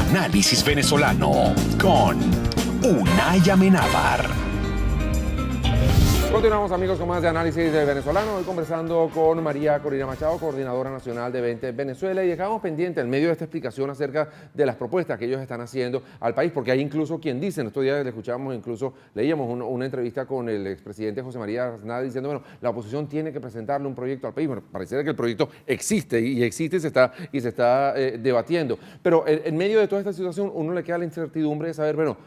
Análisis venezolano con Unay Amenábar. Continuamos, amigos, con más de Análisis Venezolano. Hoy conversando con María Corina Machado, coordinadora nacional de 20 Venezuela, y dejamos pendiente en medio de esta explicación acerca de las propuestas que ellos están haciendo al país, porque hay incluso quien dice, en estos días le escuchamos, incluso leíamos una entrevista con el expresidente José María Aznar diciendo, bueno, la oposición tiene que presentarle un proyecto al país. Bueno, pareciera que el proyecto existe y se está debatiendo, pero en medio de toda esta situación uno le queda la incertidumbre de saber, bueno,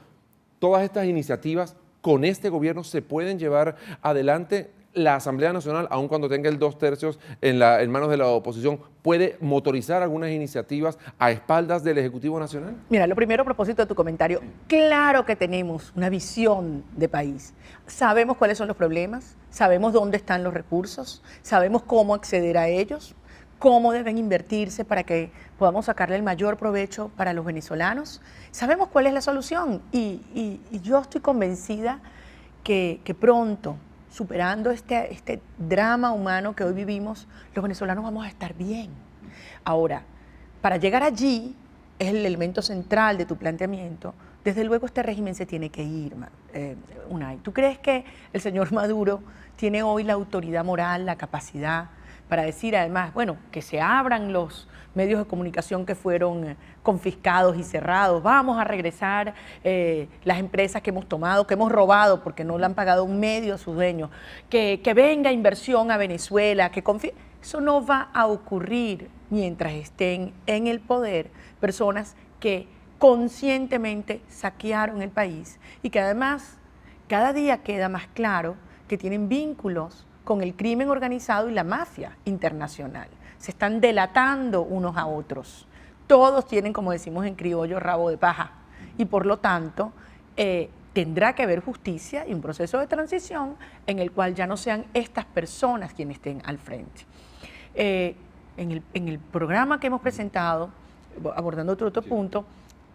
todas estas iniciativas con este gobierno se pueden llevar adelante. La Asamblea Nacional, aun cuando tenga el 2/3 en manos de la oposición, ¿puede motorizar algunas iniciativas a espaldas del Ejecutivo Nacional? Mira, lo primero a propósito de tu comentario, claro que tenemos una visión de país. Sabemos cuáles son los problemas, sabemos dónde están los recursos, sabemos cómo acceder a ellos, cómo deben invertirse para que podamos sacarle el mayor provecho para los venezolanos. Sabemos cuál es la solución y yo estoy convencida que pronto, superando este drama humano que hoy vivimos, los venezolanos vamos a estar bien. Ahora, para llegar allí, es el elemento central de tu planteamiento, desde luego este régimen se tiene que ir, Unay. ¿Tú crees que el señor Maduro tiene hoy la autoridad moral, la capacidad para decir además, bueno, que se abran los medios de comunicación que fueron confiscados y cerrados, vamos a regresar las empresas que hemos tomado, que hemos robado porque no le han pagado un medio a sus dueños, que venga inversión a Venezuela, que confíe? Eso no va a ocurrir mientras estén en el poder personas que conscientemente saquearon el país y que además cada día queda más claro que tienen vínculos con el crimen organizado y la mafia internacional. Se están delatando unos a otros. Todos tienen, como decimos en criollo, rabo de paja. Y por lo tanto, tendrá que haber justicia y un proceso de transición en el cual ya no sean estas personas quienes estén al frente. En el programa que hemos presentado, abordando otro punto,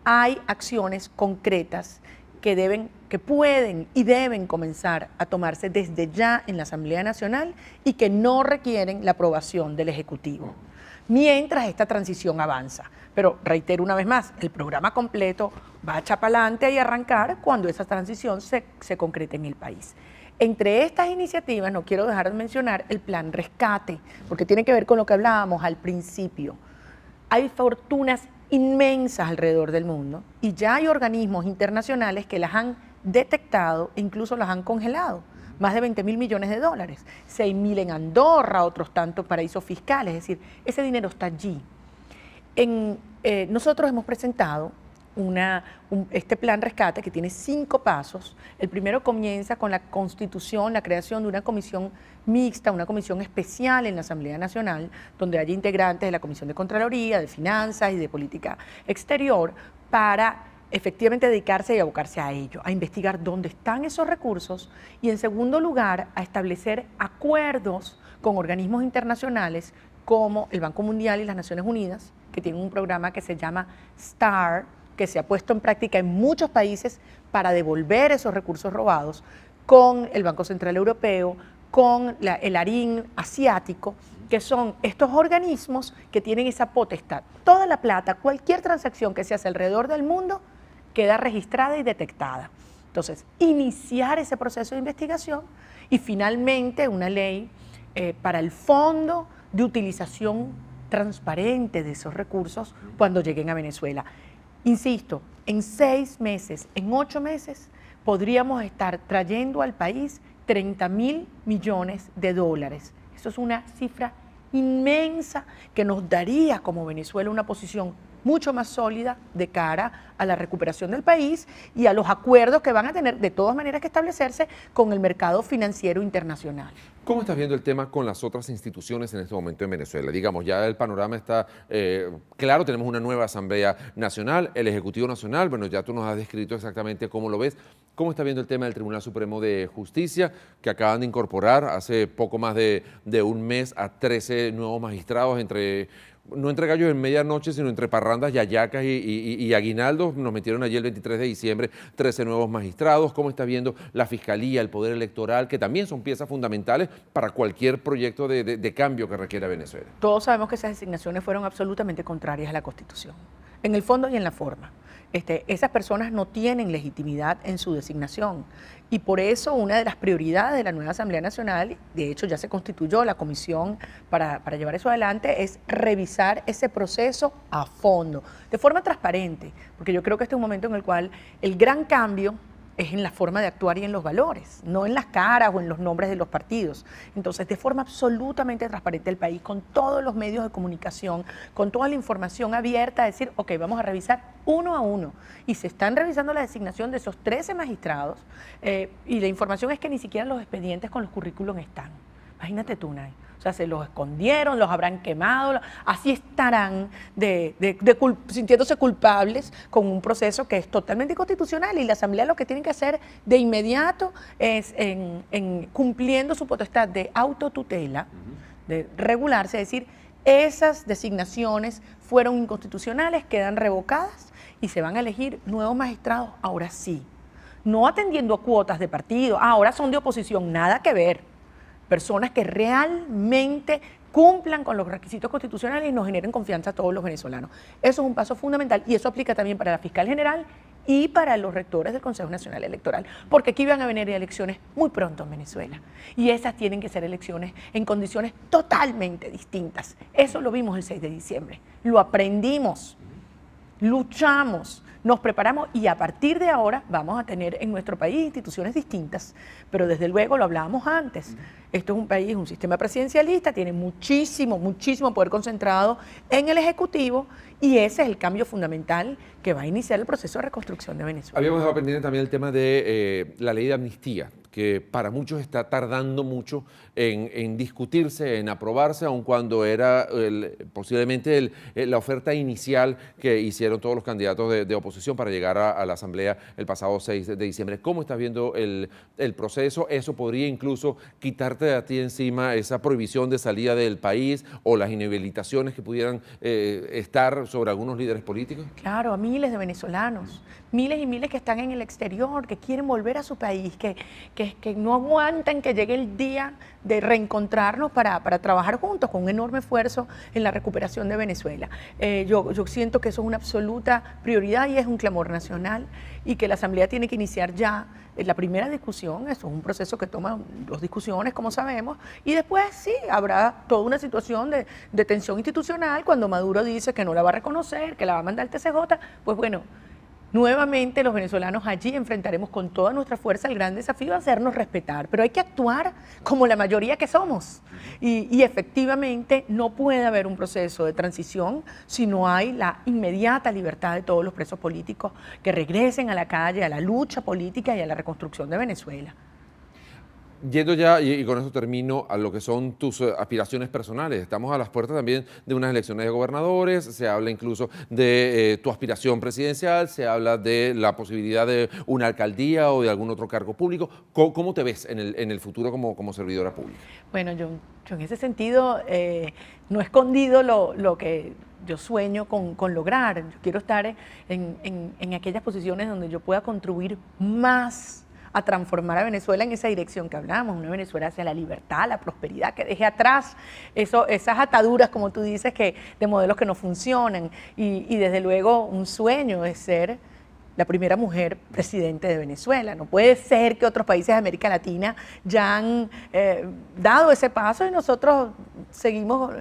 hay acciones concretas que pueden y deben comenzar a tomarse desde ya en la Asamblea Nacional y que no requieren la aprobación del Ejecutivo, mientras esta transición avanza. Pero reitero una vez más, el programa completo va a echar para adelante y arrancar cuando esa transición se concrete en el país. Entre estas iniciativas, no quiero dejar de mencionar el plan rescate, porque tiene que ver con lo que hablábamos al principio. Hay fortunas inmensas alrededor del mundo y ya hay organismos internacionales que las han detectado e incluso las han congelado. Más de 20.000 millones de dólares, 6.000 en Andorra, otros tantos paraísos fiscales, es decir, ese dinero está allí. Nosotros hemos presentado este plan rescate que tiene 5 pasos. El primero comienza con la constitución, la creación de una comisión mixta, una comisión especial en la Asamblea Nacional, donde haya integrantes de la Comisión de Contraloría, de Finanzas y de Política Exterior, para efectivamente dedicarse y abocarse a ello, a investigar dónde están esos recursos y, en segundo lugar, a establecer acuerdos con organismos internacionales como el Banco Mundial y las Naciones Unidas, que tienen un programa que se llama STAR, que se ha puesto en práctica en muchos países para devolver esos recursos robados, con el Banco Central Europeo, con el ARIN asiático, que son estos organismos que tienen esa potestad. Toda la plata, cualquier transacción que se hace alrededor del mundo, queda registrada y detectada. Entonces, iniciar ese proceso de investigación y finalmente una ley para el fondo de utilización transparente de esos recursos cuando lleguen a Venezuela. Insisto, en 6 meses, en 8 meses, podríamos estar trayendo al país 30.000 millones de dólares. Eso es una cifra inmensa que nos daría como Venezuela una posición mucho más sólida de cara a la recuperación del país y a los acuerdos que van a tener de todas maneras que establecerse con el mercado financiero internacional. ¿Cómo estás viendo el tema con las otras instituciones en este momento en Venezuela? Digamos, ya el panorama está claro, tenemos una nueva Asamblea Nacional, el Ejecutivo Nacional, bueno, ya tú nos has descrito exactamente cómo lo ves. ¿Cómo está viendo el tema del Tribunal Supremo de Justicia, que acaban de incorporar hace poco más de un mes a 13 nuevos magistrados, no entre gallos en medianoche, sino entre parrandas, yayacas y aguinaldos? Nos metieron allí el 23 de diciembre 13 nuevos magistrados. ¿Cómo está viendo la Fiscalía, el Poder Electoral, que también son piezas fundamentales para cualquier proyecto de cambio que requiera Venezuela? Todos sabemos que esas designaciones fueron absolutamente contrarias a la Constitución. en el fondo y en la forma. Esas personas no tienen legitimidad en su designación y por eso una de las prioridades de la nueva Asamblea Nacional, de hecho ya se constituyó la comisión para llevar eso adelante, es revisar ese proceso a fondo, de forma transparente, porque yo creo que este es un momento en el cual el gran cambio es en la forma de actuar y en los valores, no en las caras o en los nombres de los partidos. Entonces, de forma absolutamente transparente el país, con todos los medios de comunicación, con toda la información abierta, decir, ok, vamos a revisar uno a uno. Y se están revisando la designación de esos 13 magistrados y la información es que ni siquiera los expedientes con los currículums están. Imagínate tú, Nay. O sea, se los escondieron, los habrán quemado, así estarán sintiéndose culpables con un proceso que es totalmente inconstitucional y la Asamblea lo que tiene que hacer de inmediato es cumpliendo su potestad de autotutela, de regularse, es decir, esas designaciones fueron inconstitucionales, quedan revocadas y se van a elegir nuevos magistrados, ahora sí, no atendiendo a cuotas de partido, ahora son de oposición, nada que ver. Personas que realmente cumplan con los requisitos constitucionales y nos generen confianza a todos los venezolanos. Eso es un paso fundamental y eso aplica también para la fiscal general y para los rectores del Consejo Nacional Electoral, porque aquí van a venir elecciones muy pronto en Venezuela y esas tienen que ser elecciones en condiciones totalmente distintas. Eso lo vimos el 6 de diciembre, lo aprendimos, luchamos, nos preparamos y a partir de ahora vamos a tener en nuestro país instituciones distintas, pero desde luego lo hablábamos antes. Esto es un país, un sistema presidencialista, tiene muchísimo poder concentrado en el Ejecutivo y ese es el cambio fundamental que va a iniciar el proceso de reconstrucción de Venezuela. Habíamos dejado pendiente también el tema de la ley de amnistía, que para muchos está tardando mucho en discutirse, en aprobarse, aun cuando era posiblemente la oferta inicial que hicieron todos los candidatos de oposición para llegar a la Asamblea el pasado 6 de diciembre. ¿Cómo estás viendo el proceso? ¿Eso podría incluso quitarte de a ti encima esa prohibición de salida del país o las inhabilitaciones que pudieran estar sobre algunos líderes políticos? Claro, a miles de venezolanos, miles y miles que están en el exterior, que quieren volver a su país, que no aguantan que llegue el día de reencontrarnos para trabajar juntos con un enorme esfuerzo en la recuperación de Venezuela. Yo siento que eso es una absoluta prioridad y es un clamor nacional y que la Asamblea tiene que iniciar ya la primera discusión. Eso es un proceso que toma 2 discusiones, como sabemos, y después sí, habrá toda una situación de tensión institucional cuando Maduro dice que no la va a reconocer, que la va a mandar al TCJ, pues bueno, nuevamente los venezolanos allí enfrentaremos con toda nuestra fuerza el gran desafío de hacernos respetar, pero hay que actuar como la mayoría que somos y efectivamente no puede haber un proceso de transición si no hay la inmediata libertad de todos los presos políticos que regresen a la calle, a la lucha política y a la reconstrucción de Venezuela. Yendo ya, y con eso termino, a lo que son tus aspiraciones personales. Estamos a las puertas también de unas elecciones de gobernadores, se habla incluso de tu aspiración presidencial, se habla de la posibilidad de una alcaldía o de algún otro cargo público. ¿Cómo te ves en el futuro como servidora pública? Bueno, yo en ese sentido no he escondido lo que yo sueño con lograr. Yo quiero estar en aquellas posiciones donde yo pueda contribuir más a transformar a Venezuela en esa dirección que hablamos, una Venezuela hacia la libertad, la prosperidad, que deje atrás esas ataduras, como tú dices, de modelos que no funcionan. Y desde luego un sueño es ser la primera mujer presidente de Venezuela. No puede ser que otros países de América Latina ya han dado ese paso y nosotros seguimos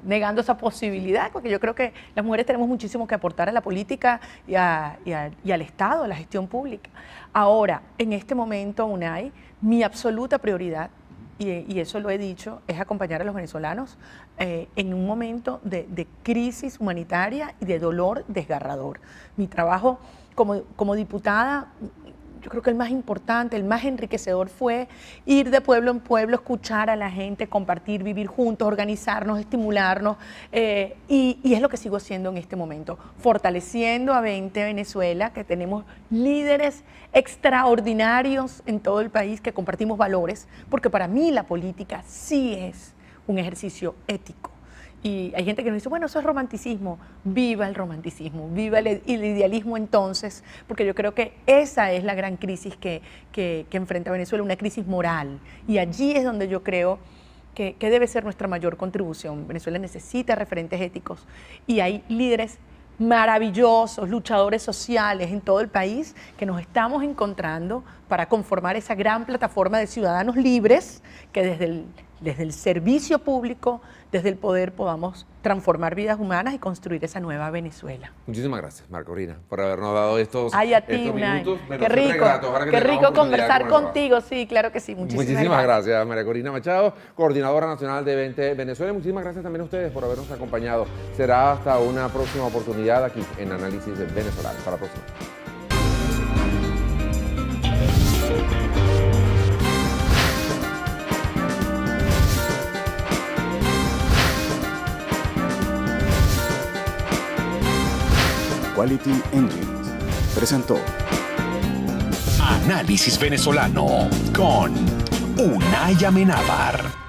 negando esa posibilidad, porque yo creo que las mujeres tenemos muchísimo que aportar a la política y al Estado, a la gestión pública. Ahora, en este momento, Unai, mi absoluta prioridad, y eso lo he dicho, es acompañar a los venezolanos en un momento de crisis humanitaria y de dolor desgarrador. Mi trabajo como diputada, yo creo que el más importante, el más enriquecedor fue ir de pueblo en pueblo, escuchar a la gente, compartir, vivir juntos, organizarnos, estimularnos, y es lo que sigo haciendo en este momento, fortaleciendo a 20 Venezuela, que tenemos líderes extraordinarios en todo el país, que compartimos valores, porque para mí la política sí es un ejercicio ético. Y hay gente que nos dice, bueno, eso es romanticismo. Viva el romanticismo, viva el idealismo entonces, porque yo creo que esa es la gran crisis que enfrenta Venezuela, una crisis moral. Y allí es donde yo creo que debe ser nuestra mayor contribución. Venezuela necesita referentes éticos y hay líderes maravillosos, luchadores sociales en todo el país, que nos estamos encontrando para conformar esa gran plataforma de ciudadanos libres que desde el servicio público, desde el poder, podamos transformar vidas humanas y construir esa nueva Venezuela. Muchísimas gracias, Marco Corina, por habernos dado estos, Ay, a ti, estos Unai. minutos. Qué rico, qué rico conversar contigo. Sí, claro que sí. Muchísimas gracias, María Corina Machado, coordinadora nacional de 20 Venezuela. Muchísimas gracias también a ustedes por habernos acompañado. Será hasta una próxima oportunidad aquí en Análisis Venezolano. Hasta la próxima. Quality Engines presentó Análisis Venezolano con Unay Amenábar.